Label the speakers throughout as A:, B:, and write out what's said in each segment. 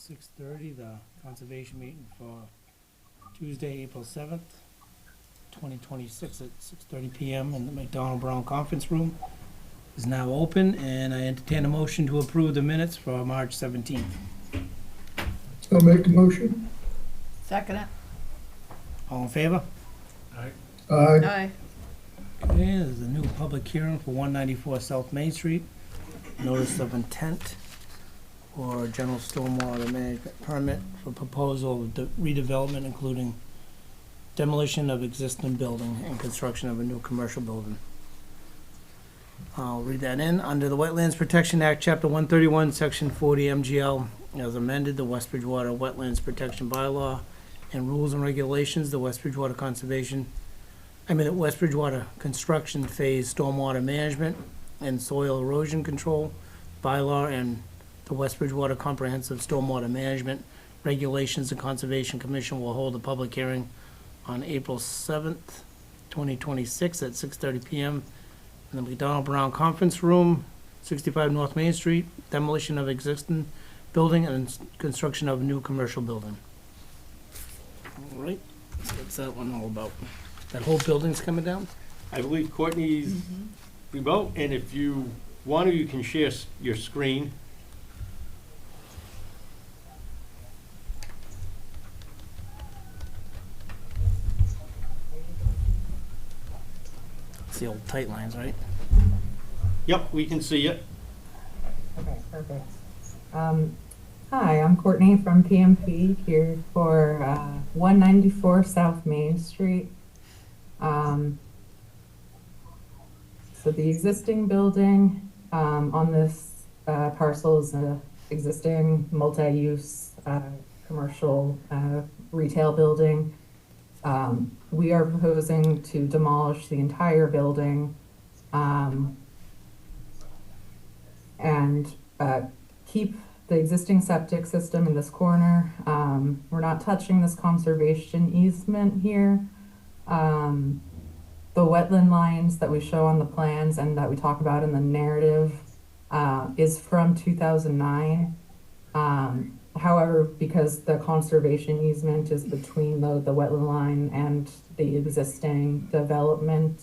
A: 6:30, the conservation meeting for Tuesday, April 7th, 2026 at 6:30 PM in the McDonald Brown Conference Room is now open, and I entertain a motion to approve the minutes for March 17th.
B: I'll make a motion.
C: Second it.
A: All in favor?
B: Aye.
C: Aye.
A: Okay, there's a new public hearing for 194 South Main Street. Notice of intent for general stormwater management permit for proposal of redevelopment, including demolition of existing building and construction of a new commercial building. I'll read that in. Under the Wetlands Protection Act, Chapter 131, Section 40 MGL, as amended, the West Bridgewater Wetlands Protection Bylaw and rules and regulations, the West Bridgewater Construction Phase Stormwater Management and Soil Erosion Control Bylaw and the West Bridgewater Comprehensive Stormwater Management Regulations. The Conservation Commission will hold a public hearing on April 7th, 2026 at 6:30 PM in the McDonald Brown Conference Room, 65 North Main Street, demolition of existing building and construction of a new commercial building. All right, so what's that one all about? That whole building's coming down?
D: I believe Courtney's remote, and if you want to, you can share your screen.
A: It's the old tight lines, right?
D: Yep, we can see it.
E: Okay, perfect. Hi, I'm Courtney from PMP here for 194 South Main Street. So the existing building on this parcel is an existing multi-use commercial retail building. We are proposing to demolish the entire building and keep the existing septic system in this corner. We're not touching this conservation easement here. The wetland lines that we show on the plans and that we talk about in the narrative is from 2009. However, because the conservation easement is between the wetland line and the existing development,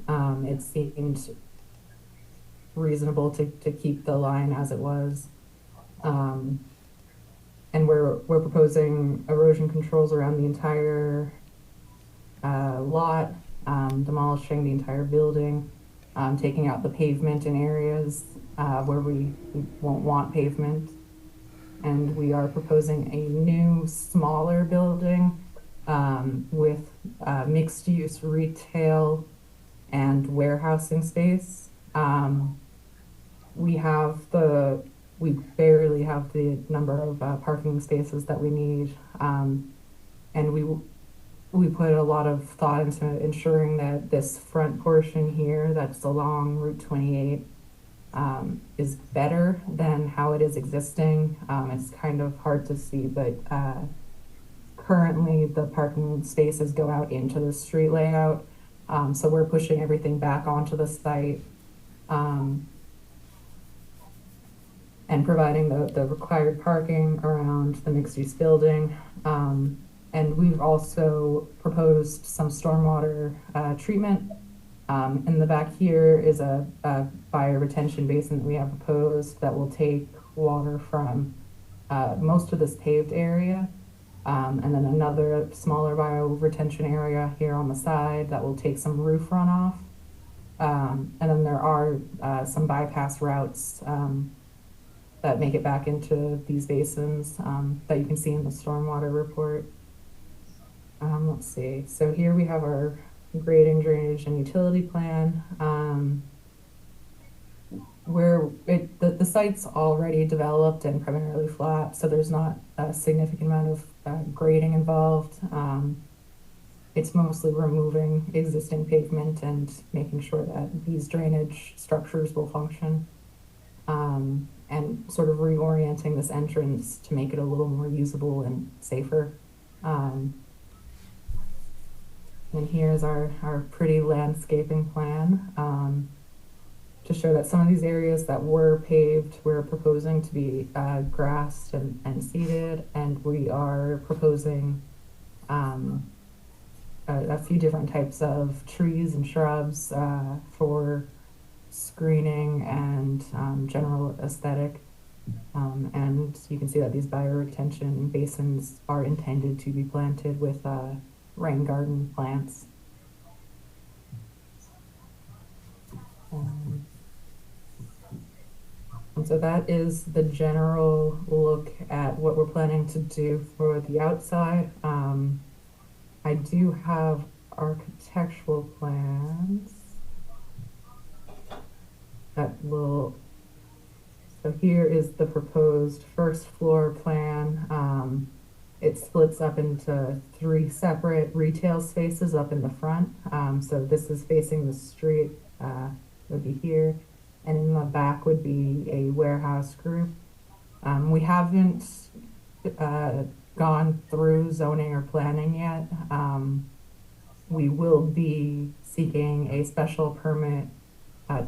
E: it seemed reasonable to keep the line as it was. And we're proposing erosion controls around the entire lot, demolishing the entire building, taking out the pavement in areas where we won't want pavement. And we are proposing a new, smaller building with mixed-use retail and warehousing space. We barely have the number of parking spaces that we need, and we put a lot of thought into ensuring that this front portion here that's along Route 28 is better than how it is existing. It's kind of hard to see, but currently the parking spaces go out into the street layout, so we're pushing everything back onto the site and providing the required parking around the mixed-use building. And we've also proposed some stormwater treatment. In the back here is a bioretention basin that we have proposed that will take water from most of this paved area, and then another smaller bioretention area here on the side that will take some roof runoff. And then there are some bypass routes that make it back into these basins that you can see in the stormwater report. Let's see, so here we have our grading, drainage, and utility plan. Where the site's already developed and primarily flat, so there's not a significant amount of grading involved. It's mostly removing existing pavement and making sure that these drainage structures will function, and sort of reorienting this entrance to make it a little more usable and safer. And here's our pretty landscaping plan to to show that some of these areas that were paved, we're proposing to be grassed and seeded, and we are proposing a few different types of trees and shrubs for screening and general aesthetic. And you can see that these bioretention basins are intended to be planted with rain garden plants. And so that is the general look at what we're planning to do for the outside. I do have architectural plans that will, so here is the proposed first floor plan. It splits up into 3 separate retail spaces up in the front. So this is facing the street, would be here, and in the back would be a warehouse group. We haven't gone through zoning or planning yet. We will be seeking a special permit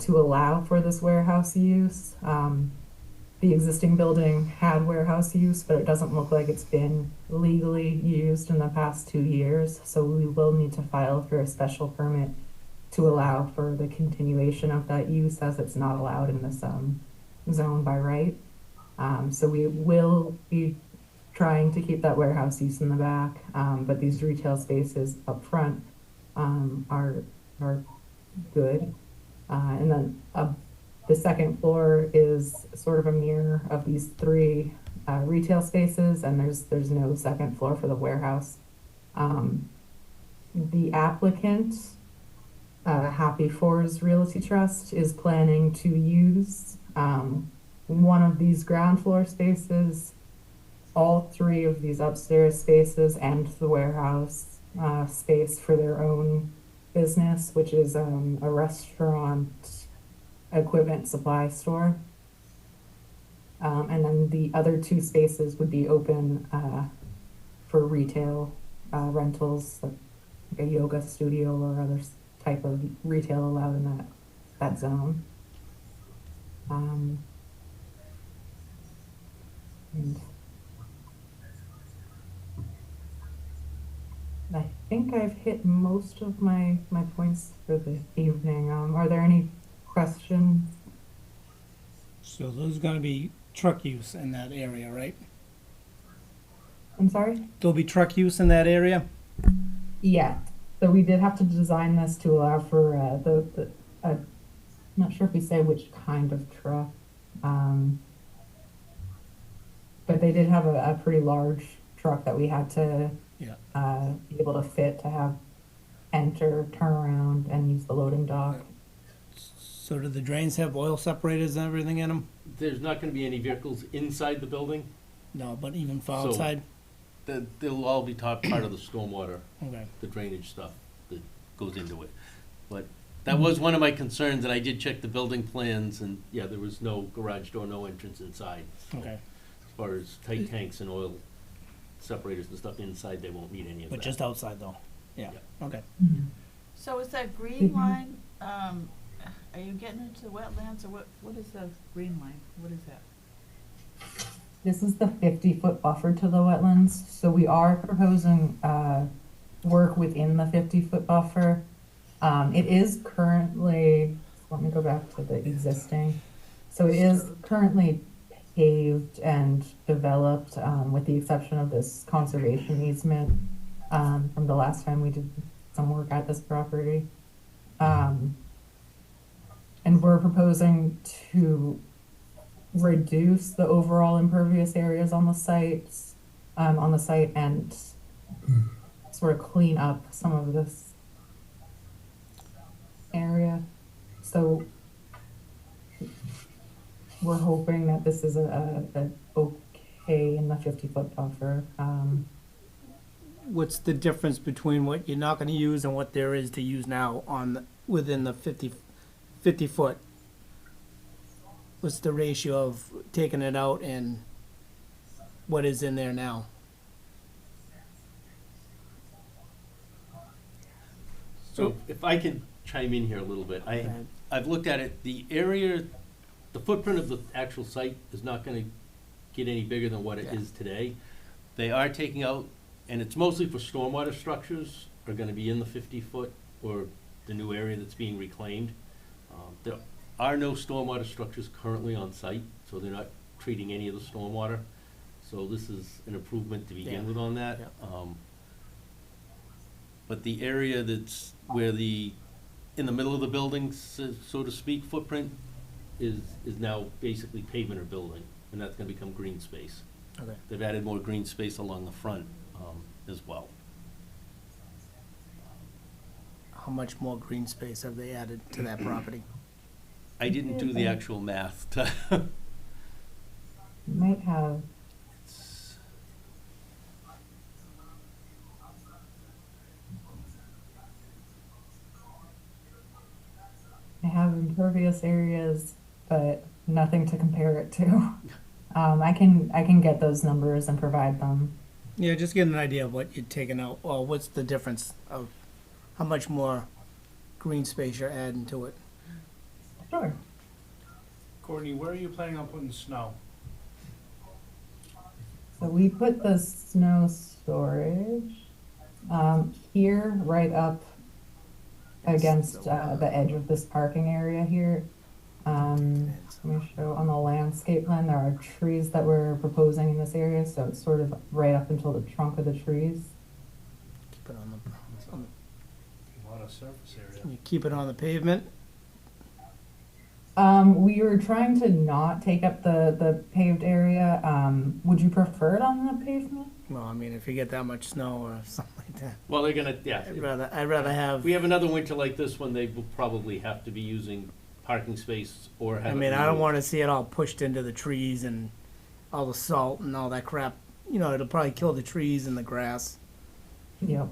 E: to allow for this warehouse use. The existing building had warehouse use, but it doesn't look like it's been legally used in the past 2 years. So we will need to file for a special permit to allow for the continuation of that use, as it's not allowed in this zone by right. So we will be trying to keep that warehouse use in the back, but these retail spaces up front are good. And then the second floor is sort of a mirror of these 3 retail spaces, and there's no second floor for the warehouse. The applicant, Happy Fours Realty Trust, is planning to use one of these ground floor spaces, all 3 of these upstairs spaces, and the warehouse space for their own business, which is a restaurant equipment supply store. And then the other 2 spaces would be open for retail rentals, like a yoga studio or other type of retail allowed in that zone. And I think I've hit most of my points for the evening. Are there any questions?
A: So those are gonna be truck use in that area, right?
E: I'm sorry?
A: There'll be truck use in that area?
E: Yeah. So we did have to design this to allow for I'm not sure if we say which kind of truck, but they did have a pretty large truck that we had to be able to fit to have enter, turn around, and use the loading dock.
A: So do the drains have oil separators and everything in them?
D: There's not gonna be any vehicles inside the building.
A: No, but even for
D: So-
A: outside?
D: They'll all be part of the stormwater,
A: Okay.
D: the drainage stuff that goes into it. But that was one of my concerns, and I did check the building plans, and yeah, there was no garage door, no entrance inside.
A: Okay.
D: As far as tight tanks and oil separators and stuff inside, they won't need any of that.
A: But just outside though? Yeah, okay.
C: So is that green line, are you getting into the wetlands, or what is the green line? What is that?
E: This is the 50-foot buffer to the wetlands. So we are proposing work within the 50-foot buffer. It is currently, let me go back to the existing. So it is currently paved and developed, with the exception of this conservation easement from the last time we did some work at this property. And we're proposing to reduce the overall impervious areas on the site, and sort of clean up some of this area. So we're hoping that this is a okay in the 50-foot buffer.
A: What's the difference between what you're not gonna use and what there is to use now within the 50 foot? What's the ratio of taking it out and what is in there now?
D: So if I can chime in here a little bit, I've looked at it, the area, the footprint of the actual site is not gonna get any bigger than what it
A: Yeah.
D: is today. They are taking out, and it's mostly for stormwater structures, are gonna be in the 50-foot or the new area that's being reclaimed. There are no stormwater structures currently on site, so they're not treating any of the stormwater. So this is an improvement to
A: Yeah.
D: begin with on that.
A: Yeah.
D: But the area that's where in the middle of the building, so to speak, footprint is now basically pavement or building, and that's gonna become green space.
A: Okay.
D: They've added more green space along the front, as well.
A: How much more green space have they added to that property?
D: I didn't do the actual math to,
E: Might have, I have impervious areas, but nothing to compare it to. I can get those numbers and provide them.
A: Yeah, just get an idea of what you're taking out, or what's the difference of how much more green space you're adding to it.
E: Sure.
B: Courtney, where are you planning on putting snow?
E: So we put the snow storage here, right up against the edge of this parking area here. Let me show on the landscape plan, there are trees that we're proposing in this area, so it's sort of right up until the trunk of the trees.
A: Keep it on
B: A lot of surface area.
A: you keep it on the pavement.
E: We were trying to not take up the paved area. Would you prefer it on the pavement?
A: Well, I mean, if you get that much snow or something like that,
D: well, they're gonna, yeah.
A: I'd rather
D: If
A: have,
D: we have another winter like this one, they will probably have to be using parking space or have
A: I
D: it
A: mean, I don't
D: removed.
A: wanna see it all pushed into the trees and all the salt and all that crap. You know, it'll probably kill the trees and the grass.
E: Yep.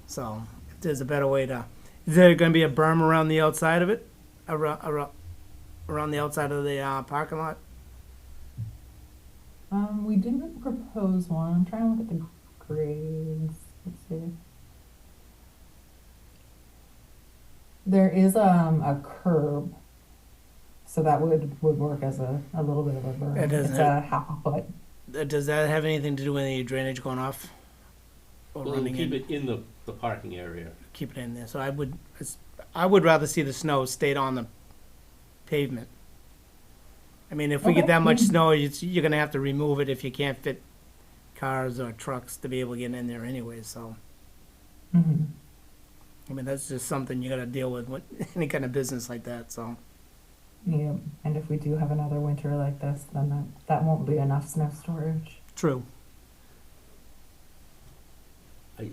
A: So, if there's a better way to, is there gonna be a berm around the outside of it? Around the outside of the, parking lot?
E: We didn't propose one. I'm trying to look at the grades. Let's see. There is a curb, so that would work as a little bit of a berm.
A: It doesn't
E: It's
A: have-
E: a half a foot.
A: Does that have anything to do with any drainage going off? Or
D: We'll
A: running
D: keep
A: in?
D: it in the parking area.
A: Keep it in there. So I would rather see the snow stayed on the pavement. I mean, if we get
E: Okay.
A: that much snow, you're gonna have to remove it if you can't fit cars or trucks to be able to get in there anyway, so.
E: Mhm.
A: I mean, that's just something you gotta deal with any kind of business like that, so.
E: Yeah, and if we do have another winter like this, then that won't be enough snow storage.
A: True.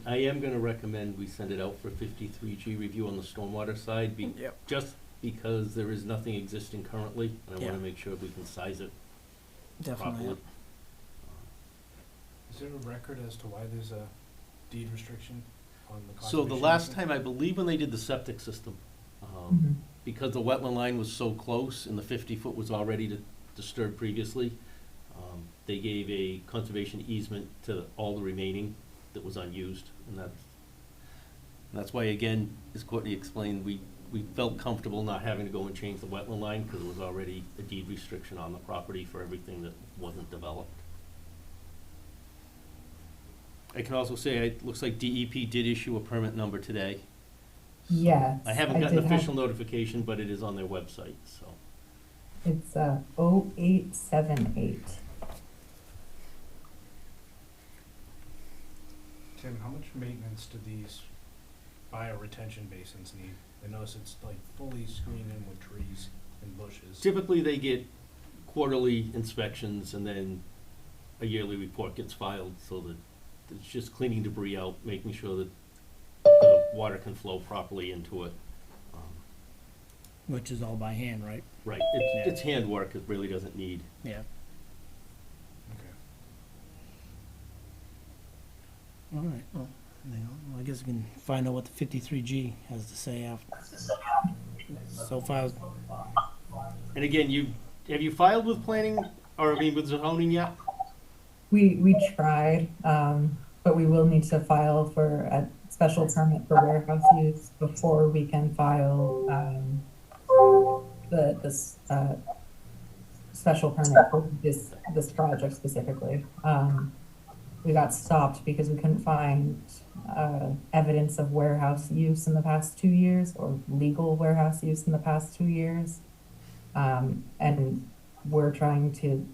D: I am gonna recommend we send it out for 53G review on the stormwater side,
A: Yep.
D: just because there is nothing existing currently, and I
A: Yeah.
D: wanna make sure we can size it
A: Definitely.
D: properly.
B: Is there a record as to why there's a deed restriction on the
D: So the
B: conservation
D: last
B: easement?
D: time, I believe when they did the septic system,
E: Mhm.
D: because the wetland line was so close and the 50-foot was already disturbed previously, they gave a conservation easement to all the remaining that was unused, and that's why, again, as Courtney explained, we felt comfortable not having to go and change the wetland line, because there was already a deed restriction on the property for everything that wasn't developed. I can also say, it looks like DEP did issue a permit number today.
E: Yes.
D: I haven't gotten
E: did have-
D: official notification, but it is on their website, so.
E: It's 0878.
B: Tim, how much maintenance do these bioretention basins need? I notice it's like fully screened in with trees and bushes.
D: Typically, they get quarterly inspections, and then a yearly report gets filed, so that it's just cleaning debris out, making sure that the water can flow properly into it.
A: Which is all by hand, right?
D: Right,
A: Yeah.
D: it's handwork, it really doesn't need.
A: Yeah.
B: Okay.
A: All right, well, I guess we can find out what the 53G has to say after. So far,
D: And again, have you filed with planning, or I mean with zoning yet?
E: We tried, but we will need to file for a special permit for warehouse use before we can file this, special permit for this project specifically. We got stopped because we couldn't find, evidence of warehouse use in the past 2 years or legal warehouse use in the past 2 years. And we're trying to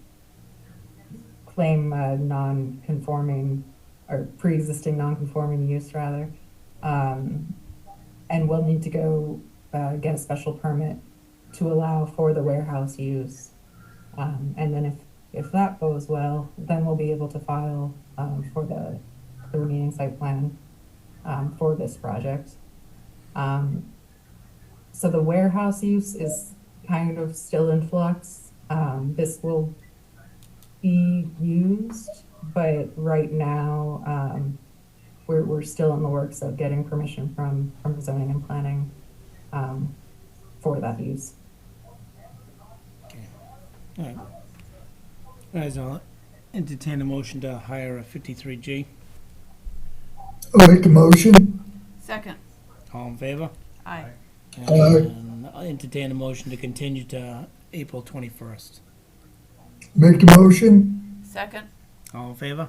E: claim a non-conforming or pre-existing non-conforming use rather. And we'll need to go get a special permit to allow for the warehouse use. And then if that goes well, then we'll be able to file for the remaining site plan for this project. So the warehouse use is kind of still in flux. This will be used, but right now we're still in the works of getting permission from zoning and planning for that use.
A: Okay. All right. Guys, I'll entertain a motion to hire a 53G.
F: I'll make the motion.
C: Second.
A: All in favor?
C: Aye.
A: And I'll entertain a motion to continue to April 21st.
F: Make the motion.
C: Second.
A: All in favor?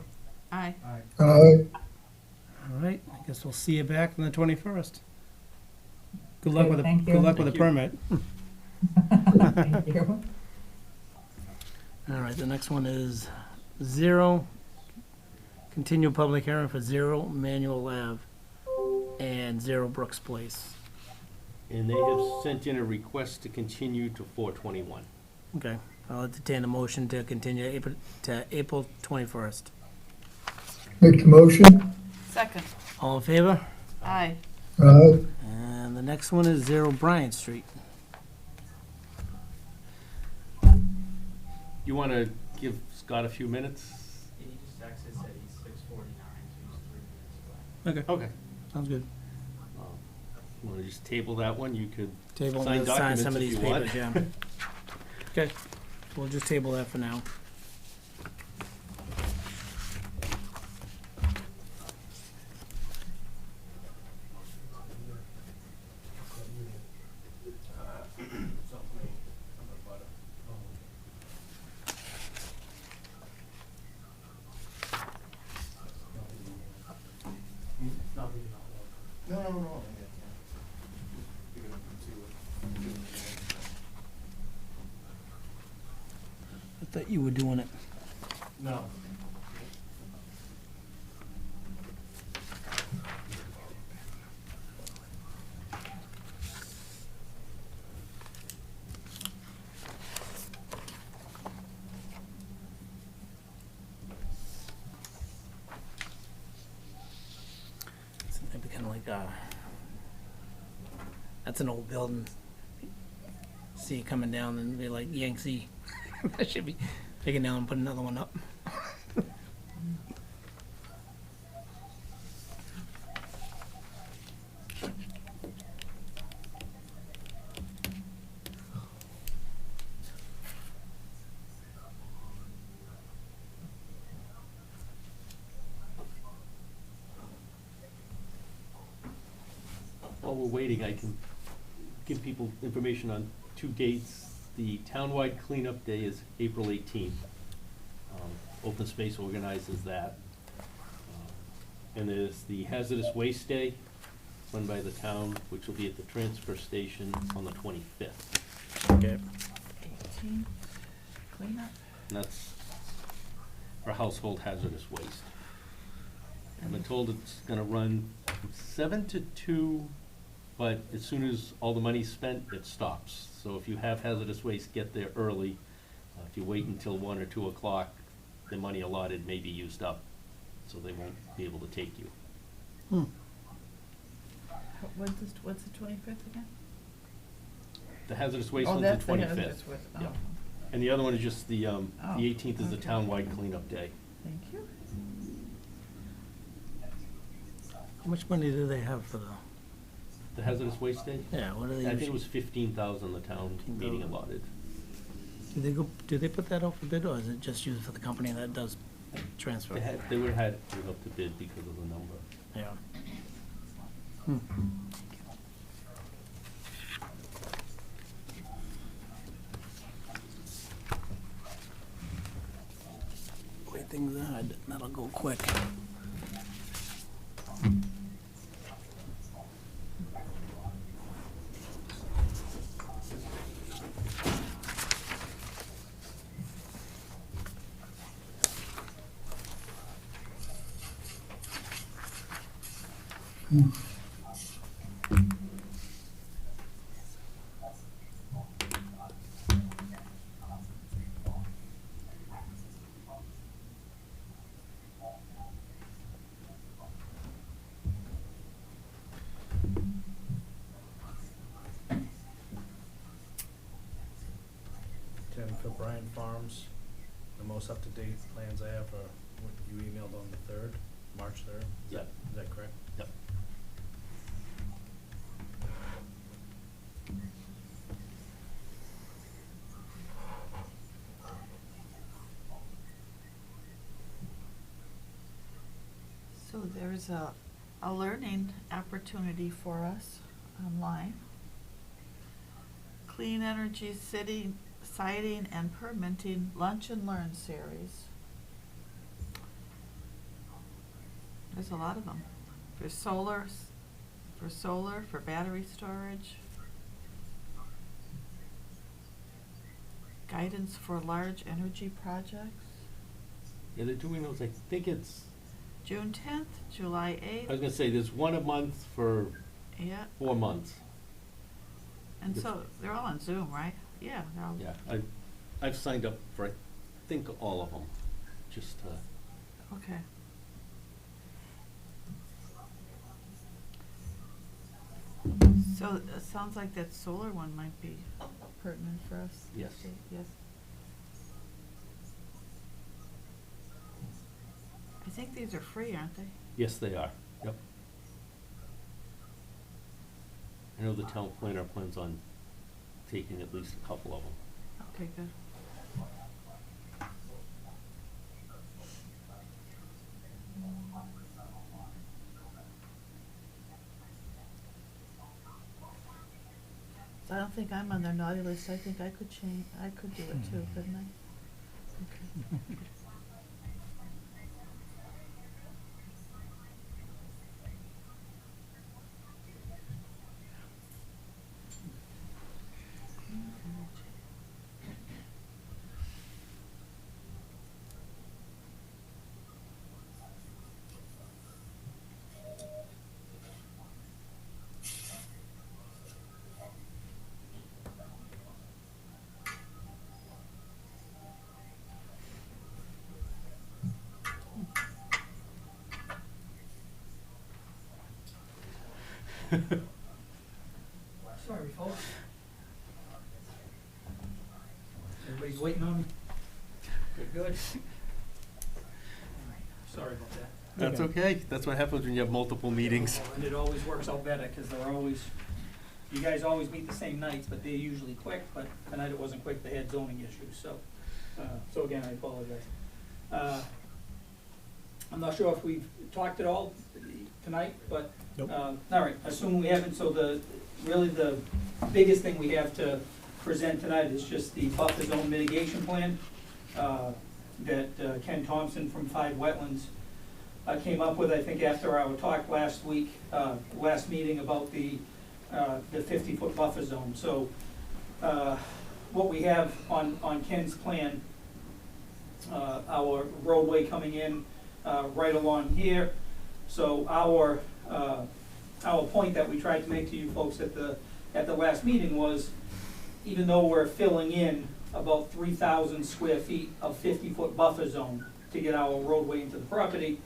C: Aye.
F: Aye.
A: All right, I guess we'll see you back on the 21st. Good luck
E: Okay,
A: with the,
E: thank you.
A: good luck with the
D: Thank you.
A: permit.
E: Thank you.
A: All right, the next one is 0, continue public hearing for 0 Manual Ave and 0 Brooks Place.
D: And they have sent in a request to continue to 4/21.
A: Okay, I'll entertain a motion to continue April 21st.
F: Make the motion.
C: Second.
A: All in favor?
C: Aye.
F: Aye.
A: And the next one is 0 Bryant Street.
D: You want to give Scott a few minutes?
G: He just texted, said he's 6:49, so he's 3 minutes away.
A: Okay,
D: Okay.
A: sounds good.
D: You want to just table that one? You could
A: Table
D: sign
A: and sign
D: documents
A: some of
D: if
A: these
D: you want.
A: papers, yeah. Okay, we'll just table that for now.
B: No.
A: I thought you were doing it.
B: No.
A: It's maybe kind of like, that's an old building. See it coming down and be like Yangtze. That should be taken down and put another one up.
D: While we're waiting, I can give people information on 2 dates. The townwide cleanup day is April 18th. Open Space organizes that. And there's the Hazardous Waste Day, run by the town, which will be at the transfer station on the 25th.
A: Okay.
C: 18. Cleanup.
D: And that's for household hazardous waste. I've been told it's gonna run from 7 to 2, but as soon as all the money's spent, it stops. So if you have hazardous waste, get there early. If you wait until 1 or 2 o'clock, the money allotted may be used up, so they won't be able to take you.
C: What's the 25th again?
D: The hazardous waste
C: Oh,
D: one's the
C: that's the
D: 25th.
C: hazardous waste. Oh,
D: Yeah. And the other one is just the 18th is the
C: okay.
D: townwide cleanup day.
C: Thank you.
A: How much money do they have for
D: The hazardous waste day?
A: yeah, what do they
D: I think it
A: usually?
D: was 15,000 the town meeting
A: 15,000.
D: allotted.
A: Do they put that out for bid, or is it just used for the company that does transfer?
D: They would have had to put it up to bid because of the number.
A: Yeah. things are, that'll go quick.
B: Tim, for Bryan Farms, the most up-to-date plans I have are what you emailed on the 3rd, March 3rd?
D: Yep.
B: Is that correct?
D: Yep.
C: So there's a learning opportunity for us online. Clean Energy City Siting and Permitting Lunch and Learn Series. There's a lot of them. For solar, for battery storage. Guidance for large energy projects.
D: Yeah, they're doing those, I think it's,
C: June 10th, July
D: I
C: 8th.
D: was gonna say, there's one a month for
C: Yeah,
D: 4 months.
C: and so they're all on Zoom, right? Yeah, they're all.
D: Yeah, I've signed up for, I think, all of them, just,
C: Okay. So it sounds like that solar one might be pertinent for us.
D: Yes.
C: Yes. I think these are free, aren't they?
D: yes, they are, yep. I know the town planner plans on taking at least a couple of them.
C: Okay, good. So I don't think I'm on their naughty list. I think I could change, I could do it too, couldn't I? Okay.
H: Sorry, folks. Everybody's waiting on me? Good. All right, sorry about that.
D: That's okay, that's what happens when you have multiple meetings.
H: And it always works out better, because they're always, you guys always meet the same nights, but they're usually quick, but tonight it wasn't quick, they had zoning issues, so again, I apologize. I'm not sure if we've talked at all tonight, but, all right, assuming we haven't, so really the biggest thing we have to present tonight is just the buffer zone mitigation plan, that Ken Thompson from 5 Wetlands came up with, I think, after our talk last week, last meeting about the 50-foot buffer zone. So what we have on Ken's plan, our roadway coming in right along here. So our point that we tried to make to you folks at the last meeting was, even though we're filling in about 3,000 square feet of 50-foot buffer zone to get our roadway into the property,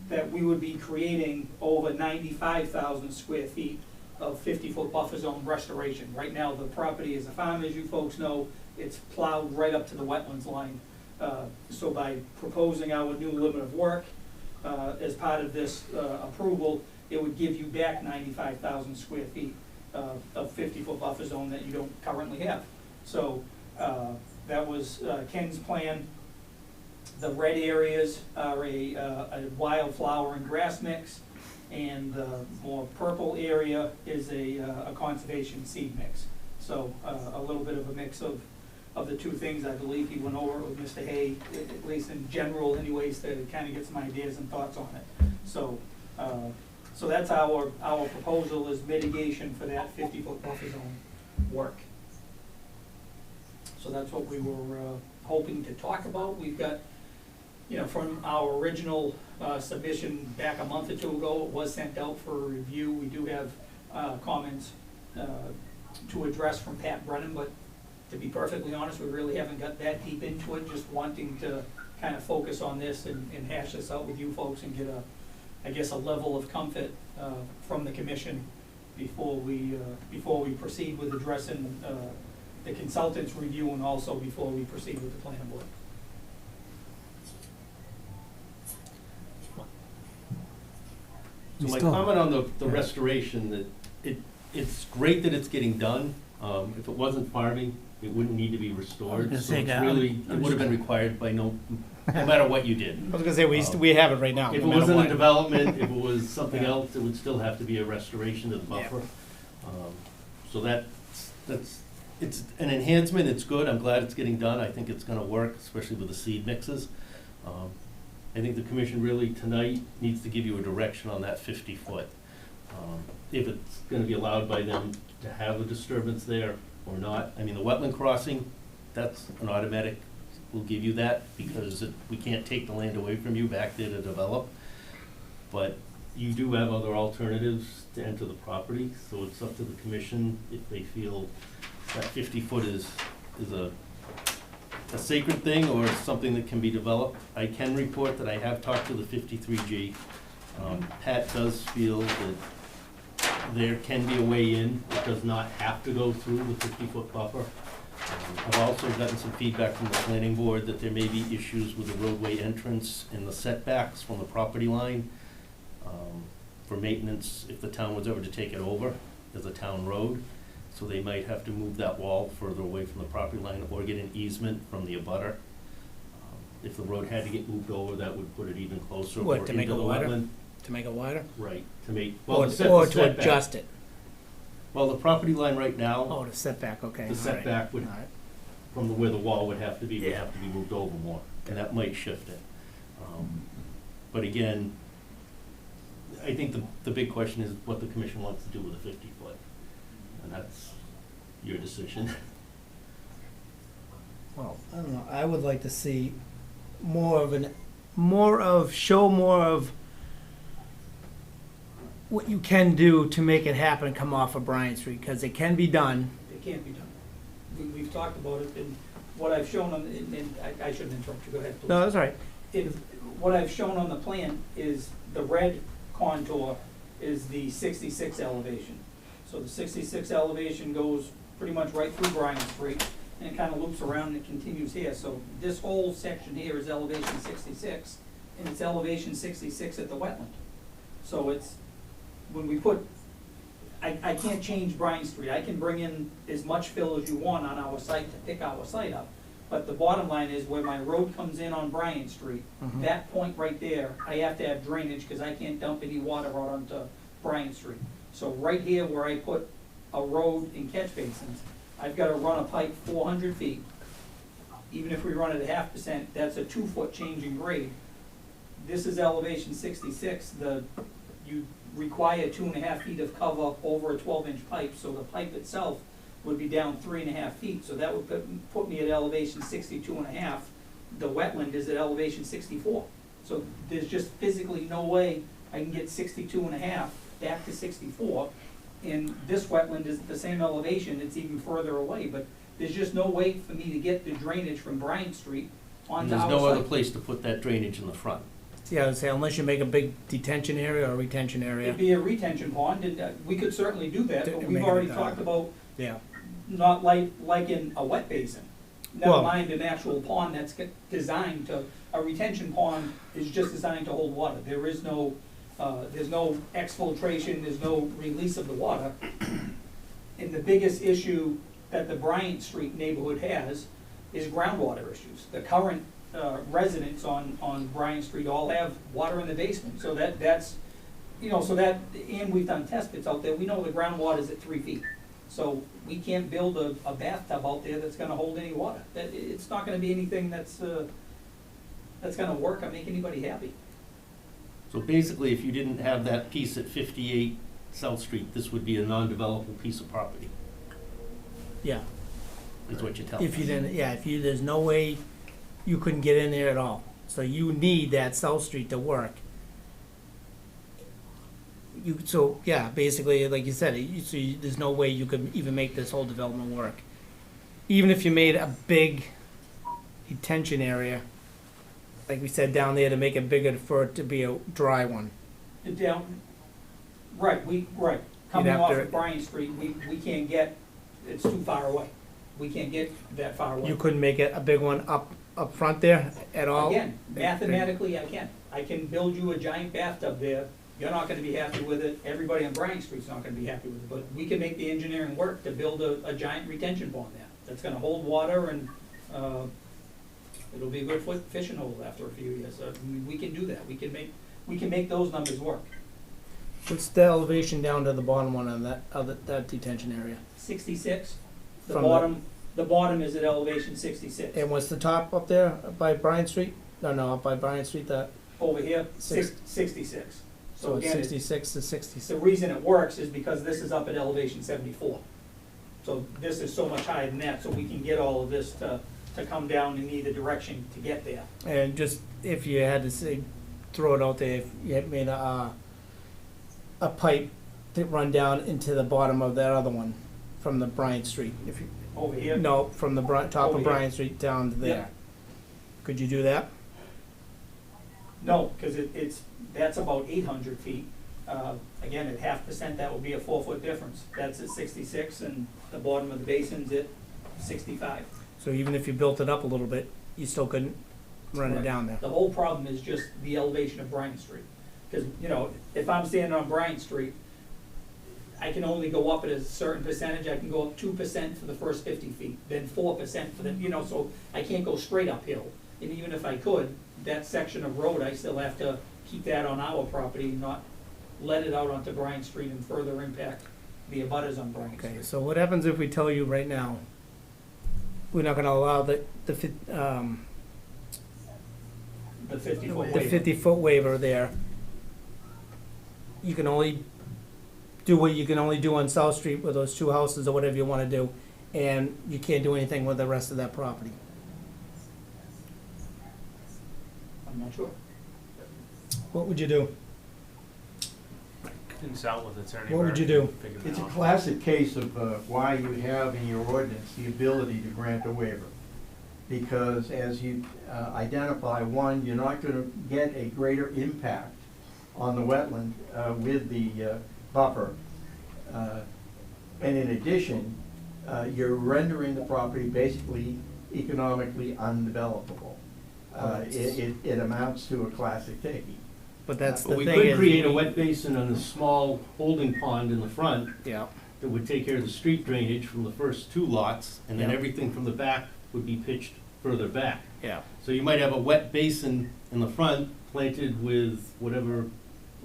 H: that we would be creating over 95,000 square feet of 50-foot buffer zone restoration. Right now, the property is a farm, as you folks know, it's plowed right up to the wetlands line. So by proposing our new limit of work as part of this approval, it would give you back 95,000 square feet of 50-foot buffer zone that you don't currently have. So that was Ken's plan. The red areas are a wildflower and grass mix, and the more purple area is a conservation seed mix. So a little bit of a mix of of the two things, I believe he went over it with Mr. Hay, at least in general anyways, to kind of get some ideas and thoughts on it. So, so that's our proposal is mitigation for that 50-foot buffer zone work. So that's what we were hoping to talk about. We've got, you know, from our original submission back a month or two ago, it was sent out for review. We do have comments to address from Pat Brennan, but to be perfectly honest, we really haven't got that deep into it, just wanting to kind of focus on this and hash this out with you folks and get I guess, a level of comfort from the commission before we proceed with addressing the consultant's review and also before we proceed with the planning board.
D: So my
A: Still-
D: comment on the restoration, that it's great that it's getting done. If it wasn't farming, it wouldn't need to be restored.
A: gonna
D: So
A: say
D: it's
A: that.
D: really, it would have been required by no matter what you did.
A: I was gonna say, we have it right now.
D: If it
A: no matter
D: wasn't a
A: what.
D: development, if it was something
A: Yeah.
D: else, it would still have to be a restoration of the
A: Yeah.
D: buffer. So it's an enhancement, it's good, I'm glad it's getting done, I think it's gonna work, especially with the seed mixes. I think the commission really tonight needs to give you a direction on that 50-foot. If it's gonna be allowed by them to have a disturbance there or not. I mean, the wetland crossing, that's an automatic, we'll give you that, because we can't take the land away from you back there to develop. But you do have other alternatives to enter the property, so it's up to the commission if they feel that 50-foot is a sacred thing or something that can be developed. I can report that I have talked to the 53G. Pat does feel that there can be a way in. It does not have to go through the 50-foot buffer. I've also gotten some feedback from the planning board that there may be issues with the roadway entrance and the setbacks from the property line for maintenance if the town was ever to take it over as a town road. So they might have to move that wall further away from the property line or get an easement from the abutter. If the road had to get moved over, that would put it even closer or
A: What,
D: into
A: to make it
D: the
A: wider?
D: wetland.
A: To make it wider?
D: Right, to make,
A: Or
D: the
A: to
D: setback.
A: adjust it?
D: Well, the property line right now,
A: Oh, the setback, okay.
D: the
A: all right,
D: setback would,
A: all right.
D: from where the wall would have to be, would
A: Yeah.
D: have to be moved over more, and that might shift it. But again, I think the big question is what the commission wants to do with a 50-foot, and that's your decision.
A: Well, I don't know, I would like to see more of more of what you can do to make it happen and come off of Bryant Street, because it can be done.
H: It can't be done. We've talked about it, and what I've shown on, and I shouldn't interrupt you, go ahead, please.
A: No, that's all right.
H: What I've shown on the plan is the red contour is the 66 elevation. So the 66 elevation goes pretty much right through Bryant Street, and it kind of loops around and it continues here. So this whole section here is elevation 66, and it's elevation 66 at the wetland. So it's, when we put, I can't change Bryant Street. I can bring in as much fill as you want on our site to pick our site up. But the bottom line is where my road comes in on Bryant Street,
A: Mhm.
H: that point right there, I have to have drainage because I can't dump any water out onto Bryant Street. So right here where I put a road and catch basins, I've got to run a pipe 400 feet. Even if we run it at 0.5%, that's a 2-foot change in grade. This is elevation 66. You require 2.5 feet of cover over a 12-inch pipe, so the pipe itself would be down 3.5 feet. So that would put me at elevation 62.5. The wetland is at elevation 64. So there's just physically no way I can get 62.5 back to 64. And this wetland is at the same elevation, it's even further away, but there's just no way for me to get the drainage from Bryant Street
D: And
H: onto
D: there's
H: our
D: no other
H: site.
D: place to put that drainage in the front.
A: Yeah, I would say unless you make a big detention area or retention area.
H: It'd be a retention pond, and we could certainly do that, but
A: To
H: we've
A: make it
H: already
A: a-
H: talked about
A: Yeah.
H: not like in a wet basin. Never
A: Well-
H: mind an actual pond that's designed to, a retention pond is just designed to hold water. There is no, there's no exfiltration, there's no release of the water. And the biggest issue that the Bryant Street neighborhood has is groundwater issues. The current residents on Bryant Street all have water in the basement, so that's, and we've done test pits out there, we know the groundwater's at 3 feet. So we can't build a bathtub out there that's gonna hold any water. It's not gonna be anything that's gonna work or make anybody happy.
D: So basically, if you didn't have that piece at 58 South Street, this would be a non-developable piece of property,
A: Yeah,
D: is what you're telling
A: if you
D: us.
A: didn't, yeah, if you, there's no way you couldn't get in there at all. So you need that South Street to work. So, yeah, basically, like you said, there's no way you could even make this whole development work. Even if you made a big detention area, like we said, down there to make it bigger for it to be a dry one.
H: Down, right, coming
A: have
H: off
A: to-
H: of Bryan Street, we can't get, it's too far away. We can't get that far away.
A: You couldn't make it a big one up front there at all?
H: Again, mathematically, I can. I can build you a giant bathtub there. You're not gonna be happy with it. Everybody on Bryan Street's not gonna be happy with it. But we can make the engineering work to build a giant retention pond there. That's gonna hold water and, it'll be a good fishing hole after a few years. We can do that. We can make those numbers work.
A: What's the elevation down to the bottom one on that detention area?
H: 66, the
A: From the-
H: bottom is at elevation 66.
A: And what's the top up there by Bryan Street? No, up by Bryan Street, that,
H: Over here,
A: Six-
H: 66.
A: so it's
H: again,
A: 66 to 66.
H: the reason it works is because this is up at elevation 74. So this is so much higher than that, so we can get all of this to come down in either direction to get there.
A: And just, if you had to say, throw it out there, if you had made a pipe to run down into the bottom of that other one from the Bryan Street, if you,
H: Over here,
A: no, from the top
H: Over
A: of
H: here.
A: Bryan Street down to there.
H: Yeah.
A: Could you do that?
H: no, because that's about 800 feet. Again, at 0.5%, that would be a 4-foot difference. That's at 66, and the bottom of the basin's at 65.
A: So even if you built it up a little bit, you still couldn't run it
H: Right.
A: down there?
H: The whole problem is just the elevation of Bryan Street. Because, if I'm standing on Bryan Street, I can only go up at a certain percentage. I can go up 2% for the first 50 feet, then 4% for the, so I can't go straight uphill. And even if I could, that section of road, I still have to keep that on our property, not let it out onto Bryan Street and further impact the abutters on Bryan
A: Okay,
H: Street.
A: so what happens if we tell you right now, we're not gonna allow the
H: 50-foot
A: the
H: waiver.
A: 50-foot waiver there? You can only do what you can only do on South Street with those two houses or whatever you wanna do, and you can't do anything with the rest of that property.
H: I'm not sure.
A: What would you do?
G: Consult with attorney.
A: What would
G: Burke
A: you do?
G: and figure that
I: It's a
G: out.
I: classic case of why you have in your ordinance the ability to grant a waiver. Because as you identify, one, you're not gonna get a greater impact on the wetland with the buffer. And in addition, you're rendering the property basically economically undevelopable. It amounts to a classic taking.
A: But that's
D: But
A: the
D: we
A: thing
D: could
A: is.
D: create a wet basin and a small holding pond in the front
A: Yeah,
D: that would take care of the street drainage from the first two lots, and then
A: Yeah.
D: everything from the back would be pitched further back.
A: yeah.
D: So you might have a wet basin in the front planted with whatever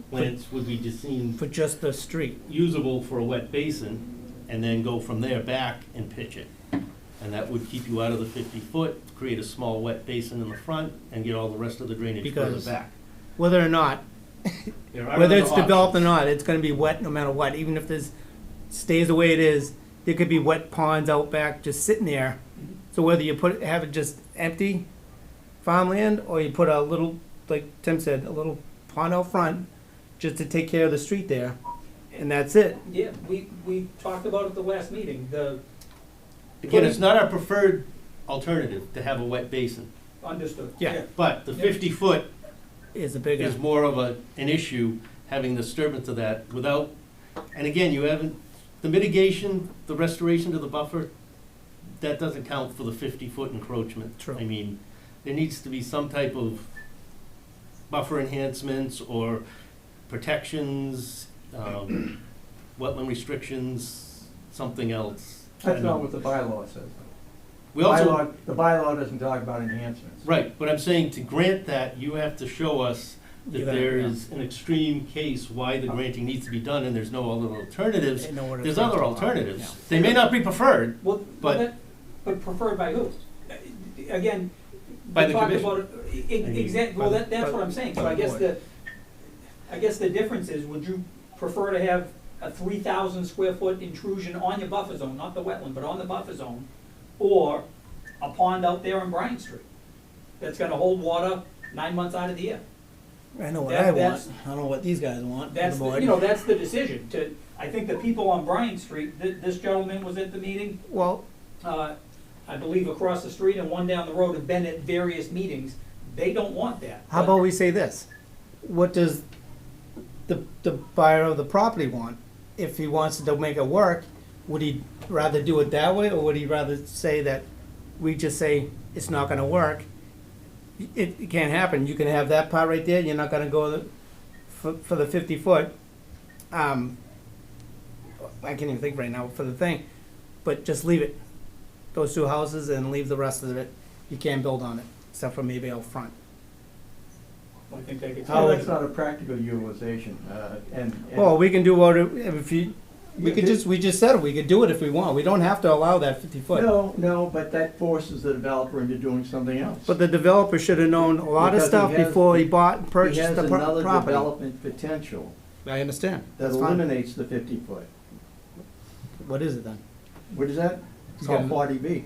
D: plants would be just seen
A: For just the street.
D: usable for a wet basin, and then go from there back and pitch it. And that would keep you out of the 50-foot, create a small wet basin in the front, and get all the rest of the drainage further
A: Because-
D: back.
A: Whether or not,
D: There are
A: whether
D: other
A: it's developed or
D: options.
A: not, it's gonna be wet no matter what, even if this stays the way it is. There could be wet ponds out back just sitting there. So whether you have it just empty farmland, or you put a little, like Tim said, a little pond out front, just to take care of the street there, and that's it.
H: Yeah, we talked about it at the last meeting,
D: Again, it's not our preferred alternative to have a wet basin,
H: understood.
A: Yeah.
D: but the
H: Yeah.
D: 50-foot
A: Is a bigger,
D: is more of an issue, having disturbance of that without, and again, you haven't, the mitigation, the restoration to the buffer, that doesn't count for the 50-foot encroachment.
A: True.
D: I mean, there needs to be some type of buffer enhancements or protections, wetland restrictions, something else.
I: That's not what the bylaw says.
D: We also,
I: The bylaw doesn't talk about enhancements.
D: right, but I'm saying to grant that, you have to show us
A: You
D: that
A: gotta-
D: there
A: yeah.
D: is an extreme case why the granting needs to be done and there's no other alternatives,
A: They know what it's
D: there's
A: going
D: other
A: to allow.
D: alternatives. They may not be preferred,
H: Well,
D: But-
H: but preferred by who? Again,
D: By
H: we
D: the
H: talked
D: commission.
H: about, exactly, well, that's what I'm saying, so
A: by
H: I
A: the
H: guess
A: board.
H: I guess the difference is, would you prefer to have a 3,000 square foot intrusion on your buffer zone, not the wetland, but on the buffer zone, or a pond out there on Bryant Street, that's gonna hold water 9 months out of the year?
A: I know what
H: That-
A: I want,
H: that's-
A: I don't know what these guys want, the
H: That's, the-
A: board.
H: you know, that's the decision, I think the people on Bryant Street, this gentleman was at the meeting,
A: Well,
H: I believe across the street and one down the road have been at various meetings, they don't want that.
A: how about we say this? What does the buyer of the property want? If he wants to make it work, would he rather do it that way, or would he rather say that we just say it's not gonna work? It can't happen, you can have that part right there, you're not gonna go for the 50 foot. I can't even think right now for the thing, but just leave it. Those two houses and leave the rest of it, you can't build on it, except for maybe out front.
H: I think they could.
I: Oh, that's not a practical utilization, and.
A: Well, we can do what, if you, we could
I: Yeah,
A: just, we just said it, we could do it if we want, we don't have to allow that 50 foot.
I: No, but that forces the developer into doing something else.
A: But the developer should have known a lot of
I: Because he
A: stuff
I: has-
A: before he bought and
I: He
A: purchased
I: has
A: the
I: another
A: property.
I: development potential
A: I understand,
I: that
A: that's fine.
I: eliminates the 50 foot.
A: What is it then?
I: What is that? It's called 40B.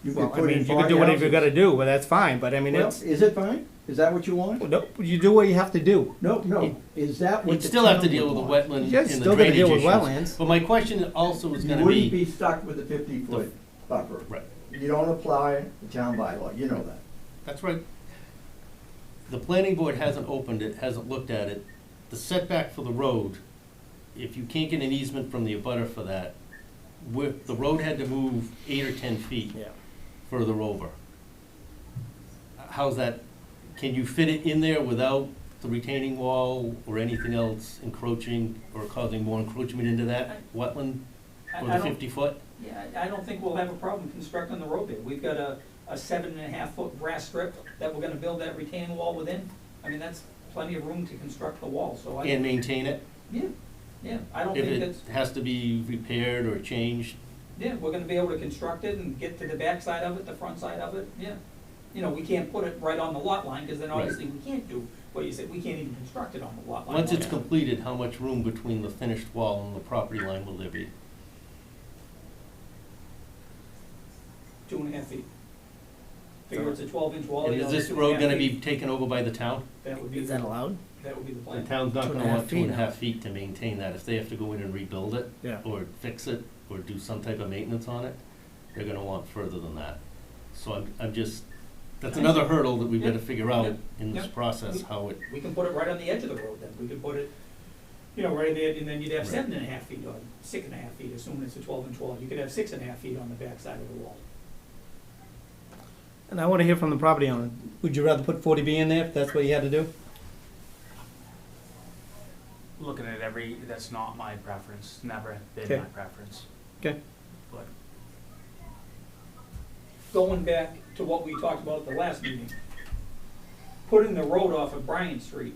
I: You
A: Well,
I: can
A: I
I: put
A: mean,
I: in
A: you can
I: 40
A: do whatever you
I: houses.
A: gotta do, but that's fine, but I mean,
I: Well,
A: it's,
I: is it fine? Is that what you want?
A: no, you do what you have to do.
I: No. Is that what
D: You'd
I: the
D: still have to
I: town
D: deal
I: would
D: with the
I: want?
D: wetland
A: You're
D: and the
A: still gonna
D: drainage
A: deal with
D: issues.
A: wetlands.
D: But my question also is
I: You
D: gonna
I: wouldn't
D: be,
I: be stuck with the 50 foot buffer.
D: right,
I: You don't apply the town bylaw, you know that.
D: that's right. The planning board hasn't opened it, hasn't looked at it. The setback for the road, if you can't get an easement from the abutter for that, the road had to move 8 or 10 feet
A: Yeah.
D: further over. How's that, can you fit it in there without the retaining wall or anything else encroaching or causing more encroachment into that wetland or
H: I
D: the
H: don't,
D: 50 foot?
H: yeah, I don't think we'll have a problem constructing the road there. We've got a 7.5 foot grass strip that we're gonna build that retaining wall within. I mean, that's plenty of room to construct the wall, so I.
D: And maintain it?
H: Yeah, I don't
D: If
H: think
D: it
H: that's,
D: has to be repaired or changed?
H: yeah, we're gonna be able to construct it and get to the back side of it, the front side of it, yeah. You know, we can't put it right on the lot line, cause then
D: Right.
H: obviously we can't do what you said, we can't even construct it on the lot line.
D: Once it's completed, how much room between the finished wall and the property line will there be?
H: 2.5 feet. Figure it's a 12-inch wall.
D: And
H: you
D: is
H: know,
D: this
H: 2.5
D: road gonna
H: feet.
D: be taken over by the town?
H: That would be,
A: Is that allowed?
H: that would be the
D: The
H: plan.
D: town's not gonna
A: 2.5
D: want
A: feet
D: 2.5 feet to maintain that. If they have to go in and rebuild it,
A: Yeah.
D: or fix it, or do some type of maintenance on it, they're gonna want further than that. So I'm just, that's another hurdle that we better figure out in this
H: Yep.
D: process, how it,
H: We can put it right on the edge of the road then, we could put it, you know, right there, and then you'd have
D: Right.
H: 7.5 feet or 6.5 feet, assuming it's a 12-inch wall. You could have 6.5 feet on the back side of the wall.
A: And I wanna hear from the property owner, would you rather put 40B in there if that's what you had to do?
G: Looking at that's not my preference, never been
A: Okay.
G: my preference.
A: Okay.
G: But
H: Going back to what we talked about at the last meeting, putting the road off of Bryant Street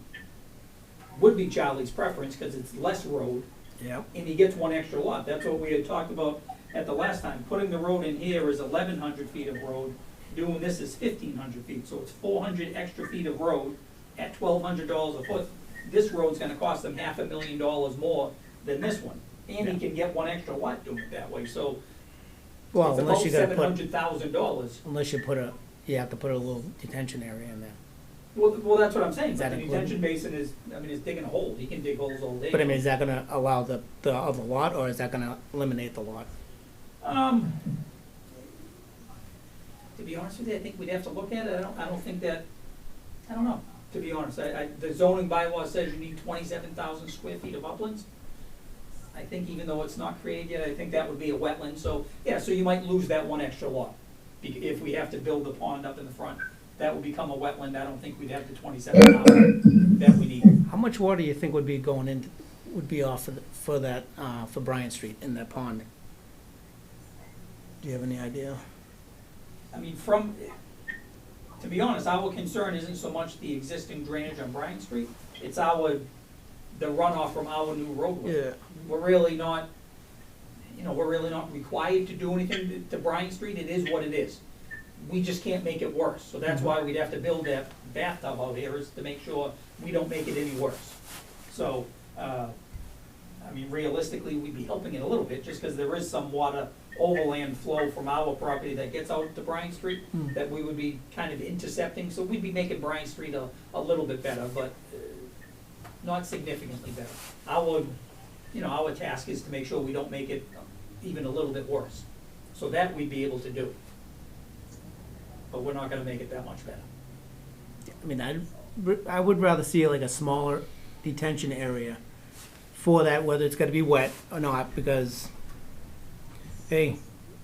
H: would be Charlie's preference, cause it's less road,
A: Yep.
H: and he gets one extra lot. That's what we had talked about at the last time. Putting the road in here is 1,100 feet of road, doing this is 1,500 feet, so it's 400 extra feet of road at $1,200 a foot. This road's gonna cost them $500,000 more than this one, and he can get one extra lot doing it that way, so
A: Well,
H: it's
A: unless
H: about
A: you gotta put,
H: $700,000.
A: unless you put you have to put a little detention area in there.
H: Well, that's what I'm saying,
A: Is
H: but
A: that
H: the
A: included?
H: detention basin is, I mean, it's digging a hole, he can dig holes all day.
A: But I mean, is that gonna allow the other lot, or is that gonna eliminate the lot?
H: To be honest with you, I think we'd have to look at it, I don't think that, I don't know, to be honest, the zoning bylaw says you need 27,000 square feet of uplands. I think even though it's not created yet, I think that would be a wetland, so, yeah, so you might lose that one extra lot. If we have to build the pond up in the front, that would become a wetland, I don't think we'd have the 27,000 that we need.
A: How much water do you think would be going in, would be off for that, for Bryant Street in that pond? Do you have any idea?
H: I mean, to be honest, our concern isn't so much the existing drainage on Bryant Street, it's the runoff from our new roadway.
A: Yeah.
H: We're really not, we're really not required to do anything to Bryant Street, it is what it is. We just can't make it worse, so that's why we'd have to build that bathtub out here, is to make sure we don't make it any worse. So, I mean, realistically, we'd be helping it a little bit, just because there is some water overland flow from our property that gets out to Bryant Street, that we would be kind of intercepting, so we'd be making Bryant Street a little bit better, but not significantly better. Our task is to make sure we don't make it even a little bit worse. So that we'd be able to do. But we're not gonna make it that much better.
A: I mean, I would rather see like a smaller detention area for that, whether it's gonna be wet or not, because, hey,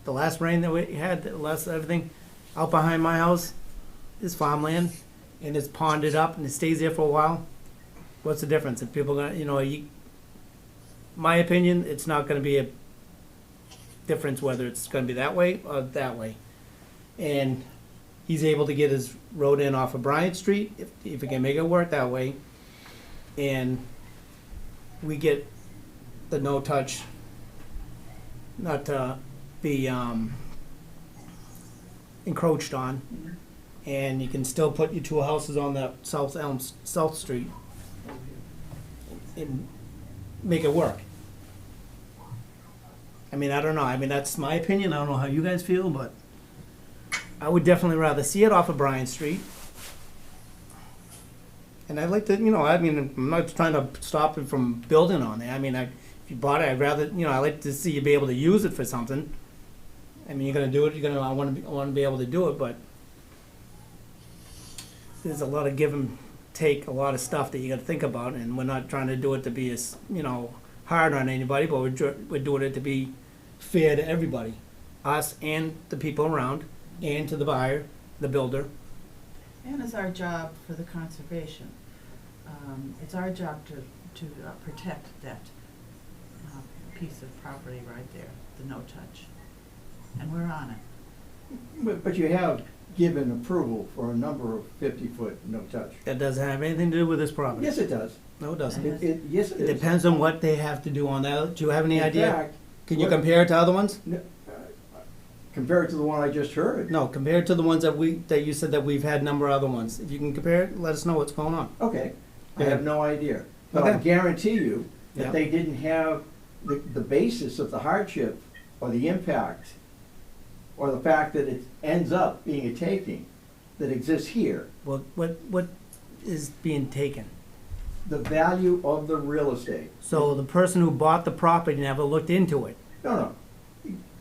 A: the last rain that we had, the last everything, out behind my house is farmland, and it's ponded up, and it stays there for a while. What's the difference? If people gonna, my opinion, it's not gonna be a difference whether it's gonna be that way or that way. And he's able to get his road in off of Bryant Street, if he can make it work that way. And we get the no-touch, not to be encroached on. And you can still put your two houses on the South Street and make it work. I mean, I don't know. I mean, that's my opinion. I don't know how you guys feel, but I would definitely rather see it off of Bryant Street. And I'd like to, I mean, I'm not trying to stop it from building on there. I mean, if you bought it, I'd rather, I'd like to see you be able to use it for something. I mean, you're gonna do it, I want to be able to do it, but there's a lot of give and take, a lot of stuff that you gotta think about, and we're not trying to do it to be, hard on anybody, but we're doing it to be fair to everybody, us and the people around, and to the buyer, the builder.
C: And it's our job for the conservation. It's our job to protect that piece of property right there, the no-touch. And we're on it.
I: But you have given approval for a number of 50-foot no-touch.
A: That doesn't have anything to do with this property.
I: Yes, it does.
A: No, it doesn't.
I: Yes, it
A: It
I: is.
A: depends on what they have to do on that. Do you have any
I: In
A: idea?
I: fact,
A: Can you
I: what-
A: compare it to other ones?
I: Compared to the one I just heard.
A: No, compare it to the ones that you said that we've had a number of other ones. If you can compare it, let us know what's going on.
I: Okay, I
A: Yeah.
I: have no idea. But I
A: Okay.
I: guarantee you
A: Yeah.
I: that they didn't have the basis of the hardship or the impact or the fact that it ends up being a taking that exists here.
A: What is being taken?
I: The value of the real estate.
A: So the person who bought the property never looked into it
I: No.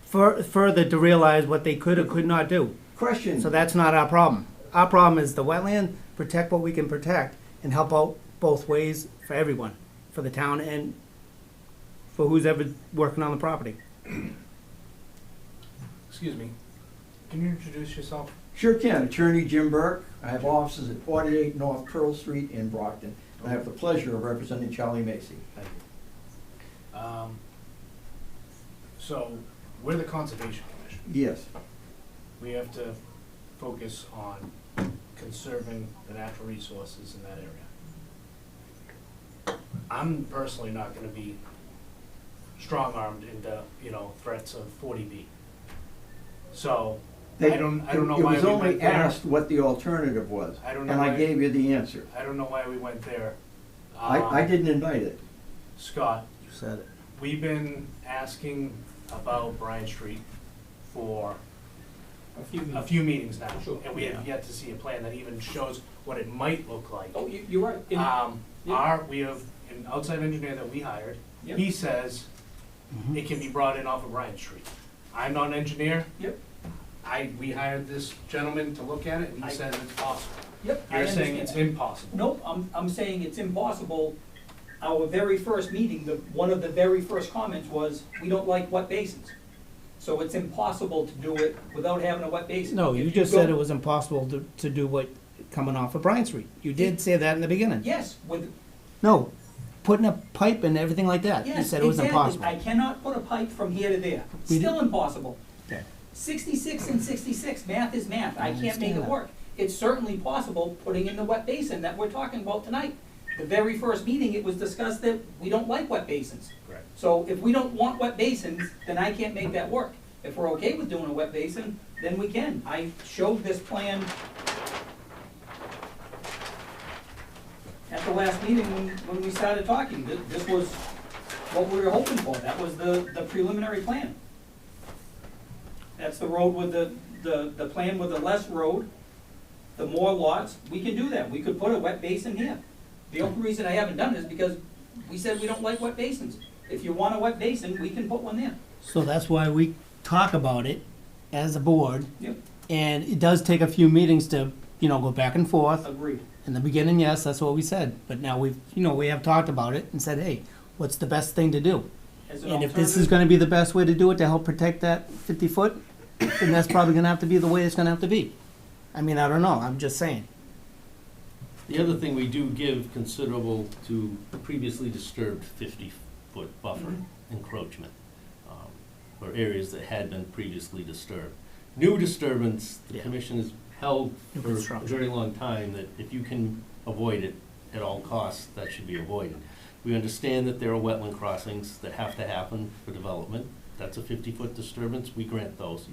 A: further to realize what they could or could not do.
I: Question.
A: So that's not our problem. Our problem is the wetland, protect what we can protect, and help out both ways for everyone, for the town and for who's ever working on the property.
B: Excuse me, can you introduce yourself?
I: Sure can. Attorney Jim Burke. I have offices at 48 North Pearl Street in Brockton. I have the pleasure of representing Charlie Macy.
B: Thank you. So, we're the Conservation Commission.
I: Yes.
B: We have to focus on conserving the natural resources in that area. I'm personally not gonna be strong-armed into, threats of 40B. So, I don't know why we
I: It was only
B: went there.
I: asked what the alternative was,
B: I don't know
I: and I
B: why-
I: gave you the answer.
B: I don't know why we went there.
I: I didn't invite it.
B: Scott,
A: You said it.
B: we've been asking about Bryant Street for a few meetings now.
H: Sure.
B: And we have yet to see a plan that even shows what it might look like.
H: Oh, you're right. Yeah.
B: We have an outside engineer that we hired.
H: Yep.
B: He says it can be brought in off of Bryant Street. I'm not an engineer.
H: Yep.
B: We hired this gentleman to look at it, and he says it's possible.
H: Yep, I
B: You're saying
H: understand.
B: it's impossible.
H: Nope, I'm saying it's impossible. Our very first meeting, one of the very first comments was, we don't like wet basins. So it's impossible to do it without having a wet basin.
A: No,
H: If
A: you just
H: go-
A: said it was impossible to do what, coming off of Bryant Street. You did say that in the beginning.
H: Yes,
A: No, putting a pipe and everything like that. You
H: yes,
A: said it was
H: exactly.
A: impossible.
H: I cannot put a pipe from here to there.
A: We
H: Still impossible.
A: Okay.
H: 66 and 66, math is math. I can't make
A: understand
H: it
A: that.
H: work. it's certainly possible putting in the wet basin that we're talking about tonight. The very first meeting, it was discussed that we don't like wet basins.
B: Correct.
H: So if we don't want wet basins, then I can't make that work. If we're okay with doing a wet basin, then we can. I showed this plan at the last meeting when we started talking. This was what we were hoping for. That was the preliminary plan. That's the road with the plan with the less road, the more lots. We can do that. We could put a wet basin here. The only reason I haven't done it is because we said we don't like wet basins. If you want a wet basin, we can put one there.
A: So that's why we talk about it as a board.
H: Yep.
A: And it does take a few meetings to, go back and forth.
H: Agreed.
A: In the beginning, yes, that's what we said. But now we have talked about it and said, hey, what's the best thing to do?
H: As an
A: And if this is
H: alternative,
A: gonna be the best way to do it to help protect that 50 foot, then that's probably gonna have to be the way it's gonna have to be. I mean, I don't know, I'm just saying.
D: The other thing, we do give considerable to previously disturbed 50-foot buffer
H: Mhm.
D: encroachment, or areas that had been previously disturbed. New disturbance, the
A: Yeah.
D: commission has held
A: New
D: for a
A: construction.
D: very long time that if you can avoid it at all costs, that should be avoided. We understand that there are wetland crossings that have to happen for development. That's a 50-foot disturbance, we grant those.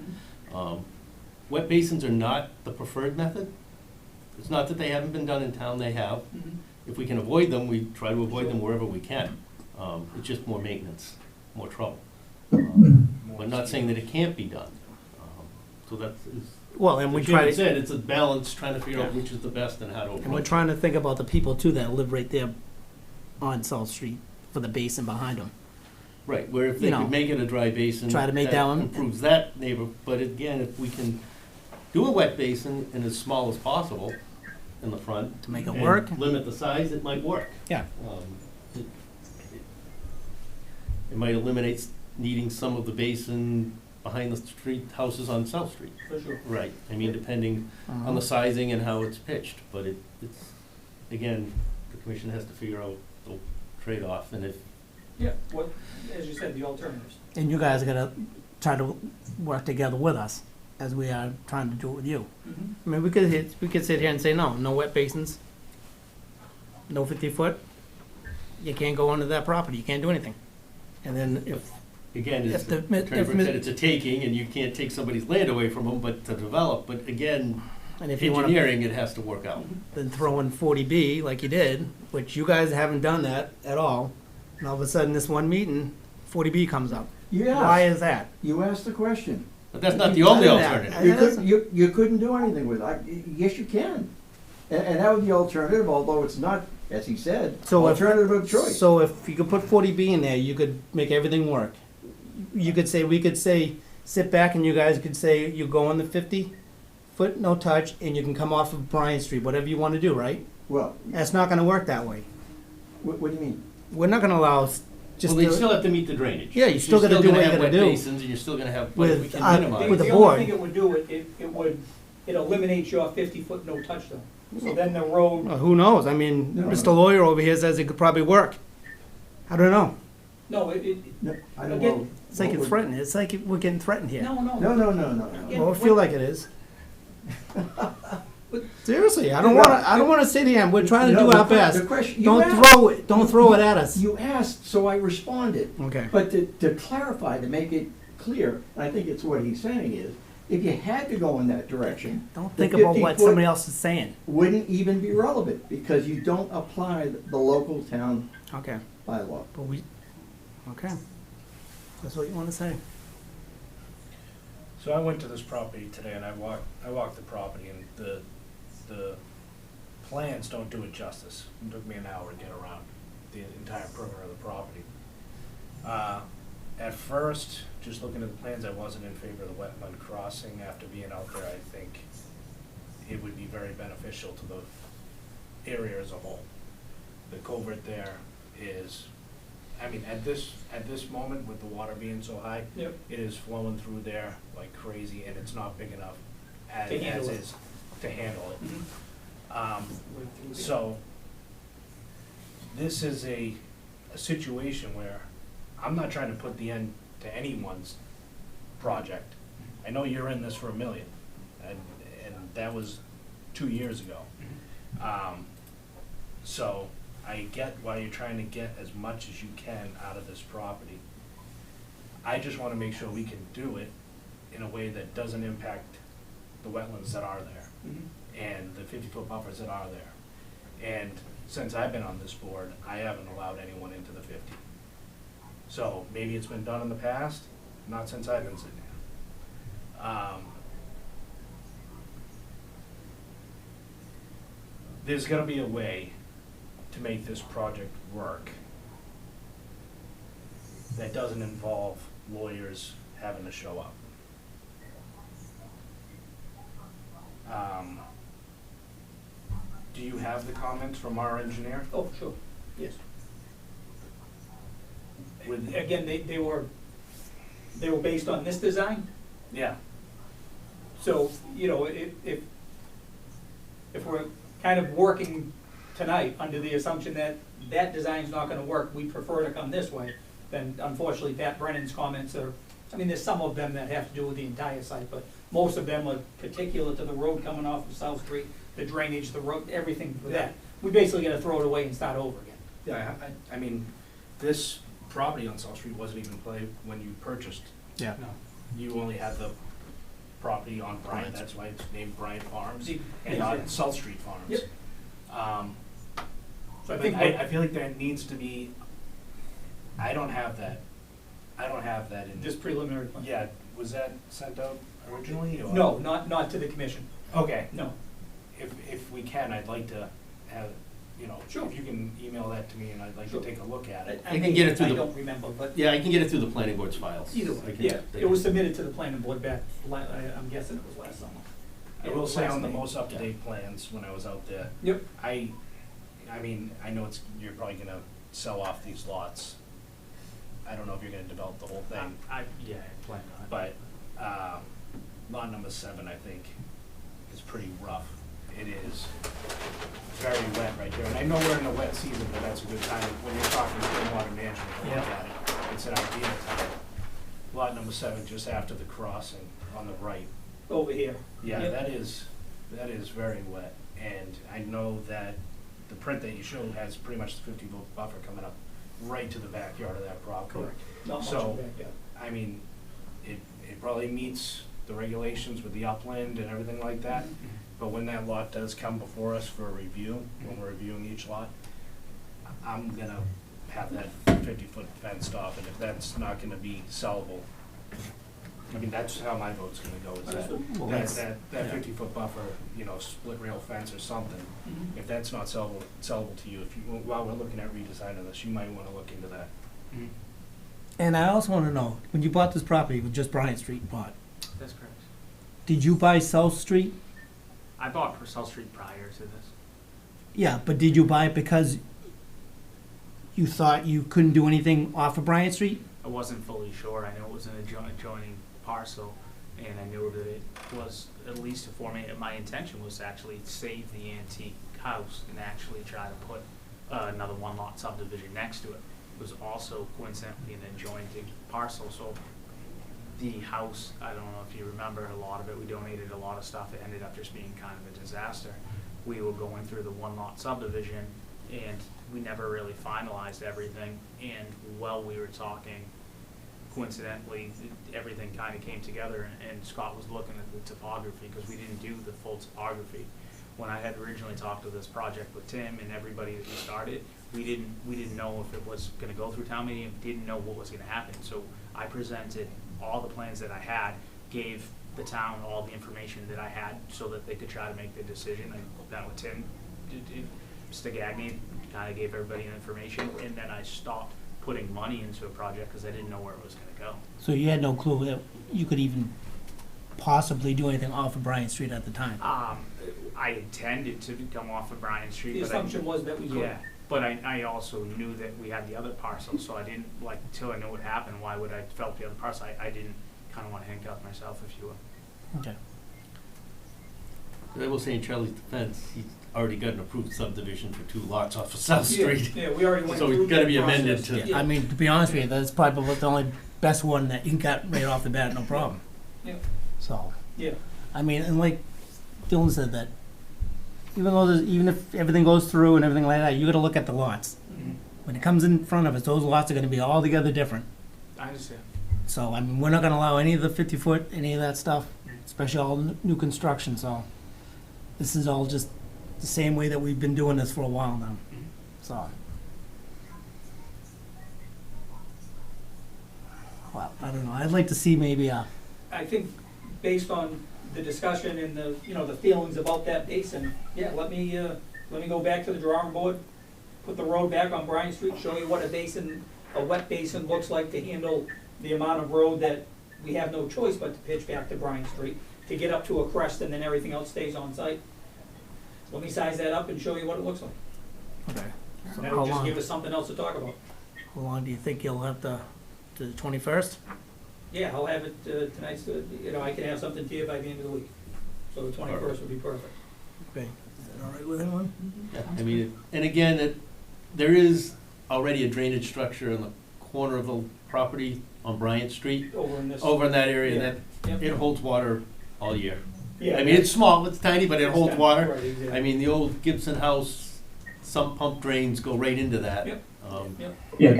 D: Wet basins are not the preferred method. It's not that they haven't been done in town, they have.
H: Mhm.
D: If we can avoid them, we try to avoid them wherever we can. It's just more maintenance, more trouble. We're not saying that it can't be done. So that's,
A: Well, and we
D: as
A: try
D: Jim
A: to,
D: said, it's a balance, trying to figure out which is the best and how to
A: and we're
D: approach it.
A: trying to think about the people too that live right there on South Street for the basin behind them.
D: Right, where if they
A: you know,
D: could make it a dry basin.
A: try to make that one-
D: improves that neighbor, but again, if we can do a wet basin and as small as possible in the front.
A: To make it
D: and
A: work.
D: limit the size, it might work.
A: Yeah.
D: It it might eliminate needing some of the basin behind the street houses on South Street.
H: For sure.
D: Right, I mean, depending on the sizing and how it's pitched, but it's, again, the commission has to figure out the trade-off, and if,
H: Yeah, what, as you said, the alternatives.
A: And you guys gotta try to work together with us as we are trying to do it with you.
H: Mhm.
A: I mean, we could sit here and say, no wet basins, no 50 foot. You can't go onto that property, you can't do anything. And then if,
D: again,
A: If
D: as
A: the-
D: Attorney
A: if
D: Burke
A: mi-
D: said, it's a taking, and you can't take somebody's land away from them, but to develop, but again,
A: and if you wanna,
D: engineering, it has to work out.
A: then throw in 40B like you did, which you guys haven't done that at all. And all of a sudden, this one meeting, 40B comes up. Why is that?
I: You asked the question.
D: But that's not the only
A: done that.
D: alternative.
I: You couldn't do anything with it. Yes, you can. And that would be alternative, although it's not, as he said,
A: So if-
I: alternative of choice.
A: So if you could put 40B in there, you could make everything work. We could say, sit back and you guys could say, you go on the 50-foot no touch and you can come off of Bryant Street, whatever you wanna do, right?
I: Well,
A: That's not gonna work that way.
I: what do you mean?
A: We're not gonna allow just
D: Well, they
A: to-
D: still have to meet the drainage.
A: Yeah, you still gotta do what
D: You're
A: you
D: still
A: gotta
D: gonna have
A: do.
D: wet basins, and you're still gonna have, but if we
A: With,
D: can
A: with
D: minimize.
A: the
H: The
A: board.
H: only thing it would do, it eliminates your 50-foot no touch zone. So then the road,
A: Well, who knows? I mean,
I: No.
A: Mr. Lawyer over here says it could probably work. I don't know.
H: no,
I: No, I don't
H: Again,
I: know.
A: It's like it's threatened. It's like we're getting threatened here.
H: no.
I: No.
H: Yeah,
A: Well, I feel like it is.
H: But-
A: Seriously, I don't wanna sit here and we're trying to
I: No,
A: do
I: the
A: our
I: que-
A: best.
I: the question- you
A: Don't
I: asked.
A: throw it at us.
I: You asked, so I responded.
A: Okay.
I: But to clarify, to make it clear, and I think it's what he's saying is, if you had to go in that direction,
A: Don't
I: the
A: think about what
I: 50-foot
A: somebody else is saying.
I: wouldn't even be relevant, because you don't apply the local town
A: Okay,
I: bylaw.
A: but okay. That's what you wanna say.
B: So I went to this property today and I walked the property, and the plans don't do it justice. It took me an hour to get around the entire perimeter of the property. At first, just looking at the plans, I wasn't in favor of the wetland crossing. After being out there, I think it would be very beneficial to the area as a whole. The culvert there is, I mean, at this moment, with the water being so high,
H: Yep.
B: it is flowing through there like crazy, and it's not big enough as
H: To handle it.
B: is to handle it.
H: Mhm.
B: So, this is a situation where I'm not trying to put the end to anyone's project. I know you're in this for $1 million, and that was 2 years ago. So I get why you're trying to get as much as you can out of this property. I just wanna make sure we can do it in a way that doesn't impact the wetlands that are there and the 50-foot buffers that are there. And since I've been on this board, I haven't allowed anyone into the 50. So maybe it's been done in the past, not since I've been sitting here. There's gotta be a way to make this project work that doesn't involve lawyers having to show up. Do you have the comments from our engineer?
H: Oh, sure, yes.
B: With,
H: Again, they were based on this design,
B: yeah,
H: so, you know, if we're kind of working tonight under the assumption that that design's not gonna work, we prefer to come this way, then unfortunately Pat Brennan's comments are, I mean, there's some of them that have to do with the entire site, but most of them are particular to the road coming off of South Street, the drainage, the road, everything for that. We basically gotta throw it away and start over again.
B: yeah, I mean, this property on South Street wasn't even played when you purchased.
A: Yeah.
H: No.
B: You only had the property on Bryant,
A: Bryant.
B: that's why it's named Bryant Farms,
H: Yeah.
B: and not South Street Farms.
H: Yep. So I
B: But
H: think,
B: I feel like there needs to be, I don't have that in.
H: this preliminary plan.
B: Yeah, was that sent out originally, or?
H: No, not to the commission,
B: Okay,
H: no.
B: if we can, I'd like to have, you know,
H: Sure.
B: if you can email that to me, and I'd like to
H: Sure.
B: take a look at it.
D: I can get it through
H: I
D: the-
H: don't remember, but
D: Yeah, I can get it through the planning board's files.
H: either
D: I
H: way,
D: can-
H: yeah, it was submitted to the planning board back, I'm guessing it was last summer.
B: I will say on the
H: Last May.
B: most up-to-date plans, when I was out there,
H: Yep.
B: I mean, I know you're probably gonna sell off these lots. I don't know if you're gonna develop the whole thing,
G: Yeah, I plan on it.
B: but, lot number 7, I think, is pretty rough. It is very wet right there, and I know we're in the wet season, but that's a good time, when you're talking stormwater management, to look at it, it's an ideal time. Lot number 7, just after the crossing on the right.
H: Over here.
B: Yeah,
H: Yep.
B: that is very wet, and I know that the print that you showed has pretty much the 50-foot buffer coming up right to the backyard of that property.
H: Correct. Not much
B: So-
H: of that, yeah.
B: I mean, it probably meets the regulations with the upland and everything like that, but when that lot does come before us for a review, when we're reviewing each lot, I'm gonna have that 50-foot fenced off, and if that's not gonna be sellable, I mean, that's how my vote's gonna go, is
H: Understood.
B: that 50-foot buffer, you know, split rail fence or something.
H: Mhm.
B: If that's not sellable to you, while we're looking at redesigning this, you might wanna look into that.
A: And I also wanna know, when you bought this property with just Bryant Street bought,
G: That's correct.
A: did you buy South Street?
G: I bought for South Street prior to this.
A: Yeah, but did you buy it because you thought you couldn't do anything off of Bryant Street?
G: I wasn't fully sure. I knew it was an adjoining parcel, and I knew that it was, at least for me, my intention was to actually save the antique house and actually try to put another one-lot subdivision next to it. It was also coincidentally an adjoining parcel, so the house, I don't know if you remember a lot of it, we donated a lot of stuff. It ended up just being kind of a disaster. We were going through the one-lot subdivision, and we never really finalized everything, and while we were talking, coincidentally, everything kind of came together, and Scott was looking at the topography, because we didn't do the full topography. When I had originally talked to this project with Tim and everybody that we started, we didn't know if it was gonna go through town meeting, didn't know what was gonna happen, so I presented all the plans that I had, gave the town all the information that I had, so that they could try to make the decision. I met with Tim, Stigagny, kind of gave everybody the information, and then I stopped putting money into a project because I didn't know where it was going to go.
A: So you had no clue that you could even possibly do anything off of Bryant Street at the time?
G: I intended to come off of Bryan Street,
H: The
G: but
H: assumption was that we could.
G: yeah, but I also knew that we had the other parcel, so I didn't, like, until I knew what happened, why would I develop the other parcel? I didn't kind of want to handcuff myself, if you will.
A: Okay.
D: I will say in Charlie's defense, he's already got an approved subdivision for 2 lots off of South Street.
H: Yeah, we already went
D: So
H: through
D: it's gotta
H: that
D: be amended
H: process.
D: to-
H: Yeah.
A: I mean, to be honest with you, that's probably the only best one that you got right off the bat, no problem.
H: Yeah.
A: So,
H: Yeah.
A: I mean, and like Dylan said that even if everything goes through and everything like that, you gotta look at the lots. When it comes in front of us, those lots are gonna be altogether different.
G: I understand.
A: So, I mean, we're not gonna allow any of the 50-foot, any of that stuff, especially all the new construction, so. This is all just the same way that we've been doing this for a while now, so. Well, I don't know, I'd like to see maybe a,
H: I think based on the discussion and the, you know, the feelings about that basin, yeah, let me go back to the drawing board, put the road back on Bryant Street, show you what a basin, a wet basin looks like to handle the amount of road that we have no choice but to pitch back to Bryant Street, to get up to a crest and then everything else stays on site. Let me size that up and show you what it looks like.
A: okay. So
H: That'll
A: how
H: just
A: long,
H: give us something else to talk about.
A: how long do you think you'll have to the 21st?
H: Yeah, I'll have it tonight's, you know, I can have something to you by the end of the week. So the 21st would be perfect.
A: Okay, is that all right with everyone?
D: Yeah, I mean, and again, there is already a drainage structure in the corner of the property on Bryant Street,
H: Over in this.
D: over in that area,
H: Yeah.
D: that
H: Yep.
D: it holds water all year.
H: Yeah.
D: I mean, it's small, it's tiny, but it
H: It's
D: holds
H: done.
D: water.
H: Right, exactly.
D: I mean, the old Gibson house, some pump drains go right into that.
H: Yep. Yep.
J: Yeah,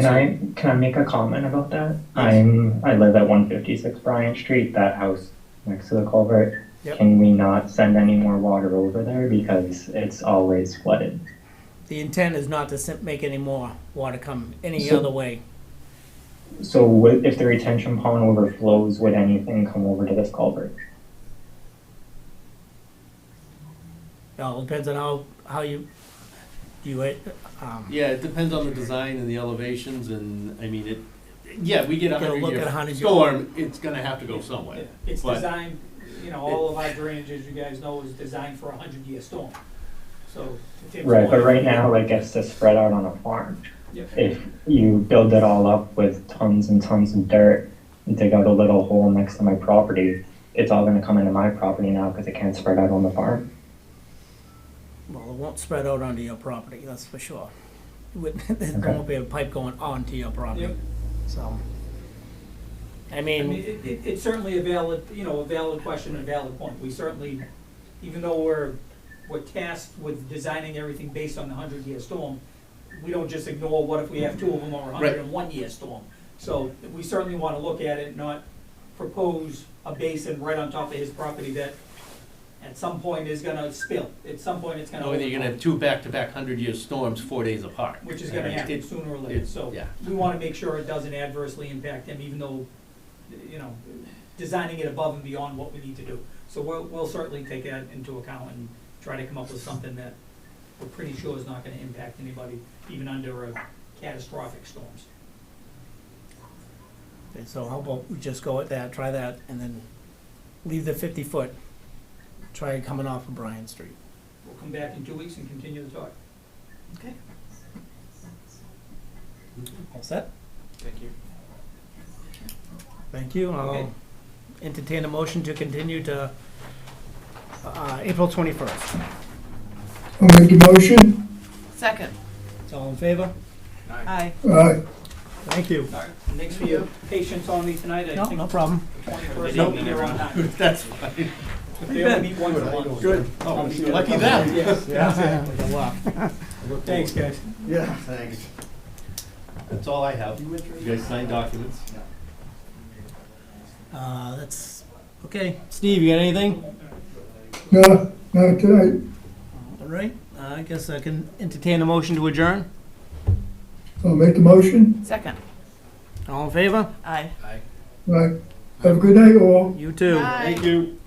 J: can I make a comment about that? I live at 156 Bryant Street, that house next to the culvert.
A: Yep.
J: Can we not send any more water over there because it's always flooded?
A: The intent is not to make any more water come any
J: So-
A: other way.
J: So if the retention pond overflows, would anything come over to this culvert?
A: It all depends on how you do it.
D: Yeah, it depends on the design and the elevations, and, I mean, yeah, we get a
A: Gotta look at
D: 100-year
A: 100 year-
D: storm, it's gonna have to go somewhere.
H: Yeah, it's
D: But-
H: designed, you know, all of our drainage, as you guys know, is designed for a 100-year storm. So. to Tim's
J: Right, but
H: point-
J: right now, it gets to spread out on a farm.
H: Yep.
J: If you build it all up with tons and tons of dirt, and dig out a little hole next to my property, it's all gonna come into my property now because it can't spread out on the farm.
A: Well, it won't spread out onto your property, that's for sure. There won't be a pipe going onto your property,
H: Yep.
A: so. I
H: I mean,
A: mean,
H: it's certainly a valid, you know, a valid question and a valid point. We certainly, even though we're tasked with designing everything based on the 100-year storm, we don't just ignore what if we have two of them or a
D: Right.
H: 101-year storm. So we certainly want to look at it, not propose a basin right on top of his property that at some point is gonna spill. At some point, it's gonna.
D: No, you're gonna have two back-to-back 100-year storms 4 days apart.
H: Which is gonna happen
D: It-
H: sooner or later, so
D: yeah.
H: we wanna make sure it doesn't adversely impact him, even though, you know, designing it above and beyond what we need to do. So we'll certainly take that into account and try to come up with something that we're pretty sure is not gonna impact anybody, even under a catastrophic storms.
A: okay, so how about we just go with that, try that, and then leave the 50-foot, try coming off of Bryant Street.
H: We'll come back in 2 weeks and continue the talk.
C: Okay.
A: All set?
G: Thank you.
A: Thank you.
H: Okay.
A: I'll entertain a motion to continue to April 21st.
F: I'll make the motion.
C: Second.
A: All in favor?
C: Aye.
F: Aye.
A: Thank you.
H: All right, thanks for your patience on me tonight. I
A: No,
H: think
A: no problem.
H: the 21st
D: Nope.
H: will be here on time.
D: That's fine.
H: They only meet once a month.
D: Good.
H: I'll be there.
D: Lucky them.
H: Yes, exactly.
A: Good luck.
H: Thanks, guys.
I: Yeah, thanks.
D: That's all I have. You guys sign documents?
A: That's, okay. Steve, you got anything?
F: No, not tonight.
A: All right, I guess I can entertain a motion to adjourn.
F: I'll make the motion.
C: Second.
A: All in favor?
C: Aye.
F: Aye. Have a good night, all.
A: You too.
C: Aye.
D: Thank you.